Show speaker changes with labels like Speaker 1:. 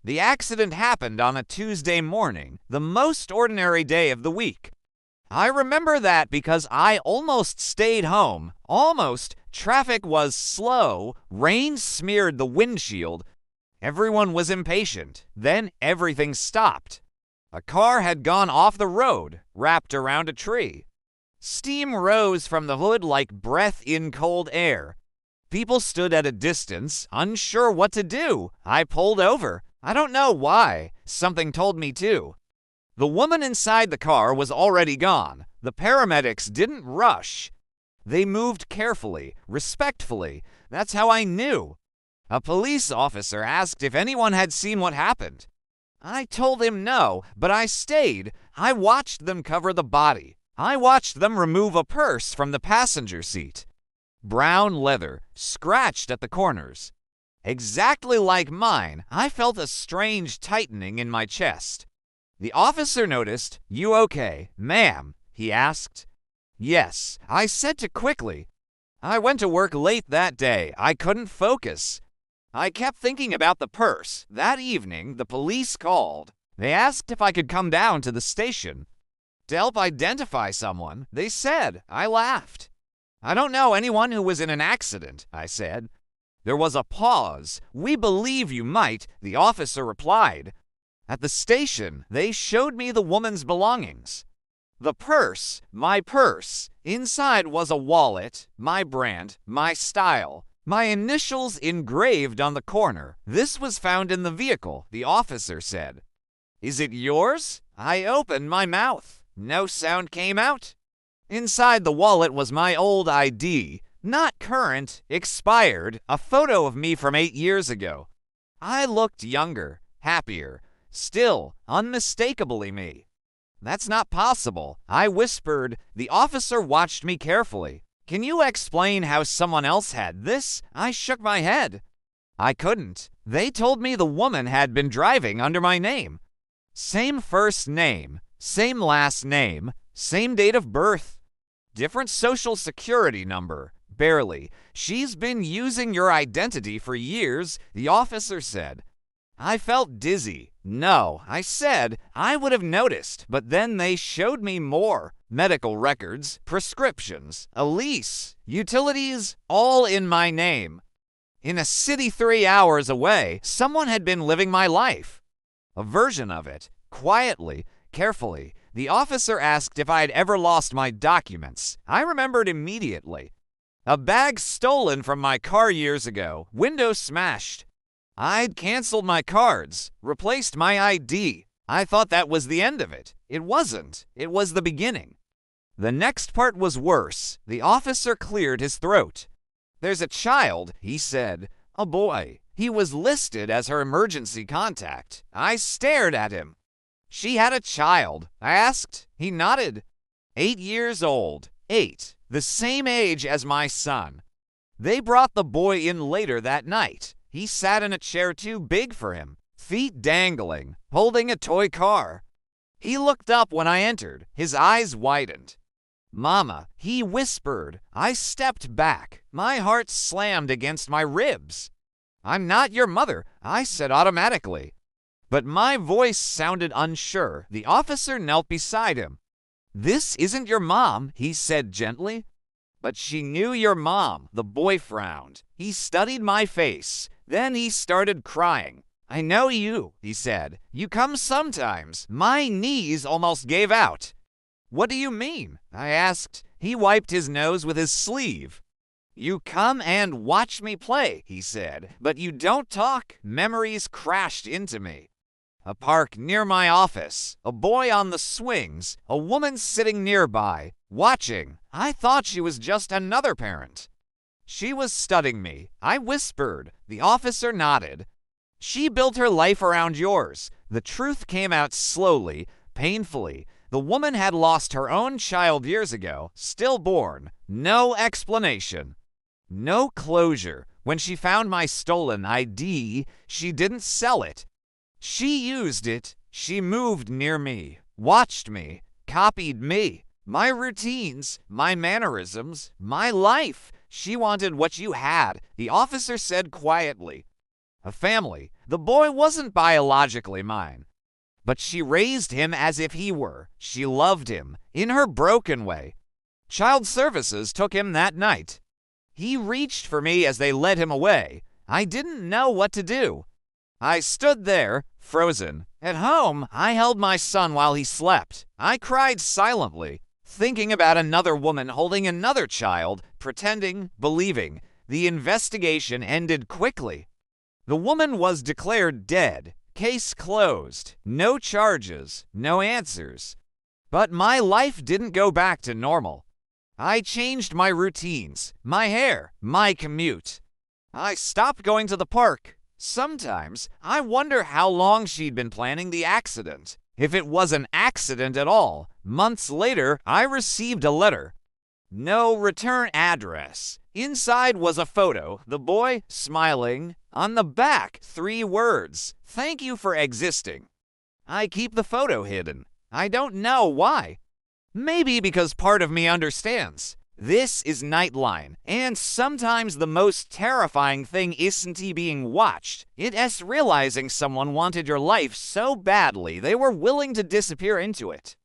Speaker 1: The accident happened on a Tuesday morning, the most ordinary day of the week. I remember that because I almost stayed home. Almost. Traffic was slow. Rain smeared the windshield. Everyone was impatient. Then everything stopped. A car had gone off the road, wrapped around a tree. Steam rose from the hood like breath in cold air. People stood at a distance, unsure what to do. I pulled over. I don't know why. Something told me to. The woman inside the car was already gone. The paramedics didn't rush. They moved carefully, respectfully. That's how I knew. A police officer asked if anyone had seen what happened. I told him no, but I stayed. I watched them cover the body. I watched them remove a purse from the passenger seat. Brown leather, scratched at the corners. Exactly like mine, I felt a strange tightening in my chest. The officer noticed. "You okay, ma'am?" he asked. "Yes," I said too quickly. I went to work late that day. I couldn't focus. I kept thinking about the purse. That evening, the police called. They asked if I could come down to the station to help identify someone. They said. I laughed. "I don't know anyone who was in an accident," I said. There was a pause. "We believe you might," the officer replied. At the station, they showed me the woman's belongings. The purse, my purse. Inside was a wallet, my brand, my style, my initials engraved on the corner. "This was found in the vehicle," the officer said. "Is it yours?" I opened my mouth. No sound came out. Inside the wallet was my old ID, not current, expired, a photo of me from 8 years ago. I looked younger, happier, still unmistakably me. "That's not possible," I whispered. The officer watched me carefully. "Can you explain how someone else had this?" I shook my head. I couldn't. They told me the woman had been driving under my name. Same first name, same last name, same date of birth. Different social security number. Barely. "She's been using your identity for years," the officer said. I felt dizzy. "No," I said. "I would have noticed." But then they showed me more. Medical records, prescriptions, a lease, utilities, all in my name. In a city 3 hours away, someone had been living my life. A version of it. Quietly, carefully, the officer asked if I had ever lost my documents. I remembered immediately. A bag stolen from my car years ago, window smashed. I'd canceled my cards, replaced my ID. I thought that was the end of it. It wasn't. It was the beginning. The next part was worse. The officer cleared his throat. "There's a child," he said. "A boy. He was listed as her emergency contact." I stared at him. "She had a child?" I asked. He nodded. 8 years old. 8. The same age as my son. They brought the boy in later that night. He sat in a chair too big for him, feet dangling, holding a toy car. He looked up when I entered. His eyes widened. "Mama," he whispered. I stepped back. My heart slammed against my ribs. "I'm not your mother," I said automatically. But my voice sounded unsure. The officer knelt beside him. "This isn't your mom," he said gently. "But she knew your mom." The boy frowned. He studied my face. Then he started crying. "I know you," he said. "You come sometimes." My knees almost gave out. "What do you mean?" I asked. He wiped his nose with his sleeve. "You come and watch me play," he said, "but you don't talk." Memories crashed into me. A park near my office, a boy on the swings, a woman sitting nearby, watching. I thought she was just another parent. She was studying me. I whispered. The officer nodded. "She built her life around yours." The truth came out slowly, painfully. The woman had lost her own child years ago, stillborn. No explanation. No closure. When she found my stolen ID, she didn't sell it. She used it. She moved near me, watched me, copied me, my routines, my mannerisms, my life. She wanted what you had, the officer said quietly. a family. The boy wasn't biologically mine, but she raised him as if he were. She loved him in her broken way. Child services took him that night. He reached for me as they led him away. I didn't know what to do. I stood there, frozen. At home, I held my son while he slept. I cried silently, thinking about another woman holding another child, pretending, believing. The investigation ended quickly. The woman was declared dead. Case closed. No charges, no answers. But my life didn't go back to normal. I changed my routines, my hair, my commute. I stopped going to the park. Sometimes I wonder how long she'd been planning the accident. If it was an accident at all. Months later, I received a letter. No return address. Inside was a photo, the boy smiling. On the back, 3 words, "Thank you for existing." I keep the photo hidden. I don't know why. Maybe because part of me understands. This is Nightline, and sometimes the most terrifying thing isn't being watched. It's realizing someone wanted your life so badly they were willing to disappear into it.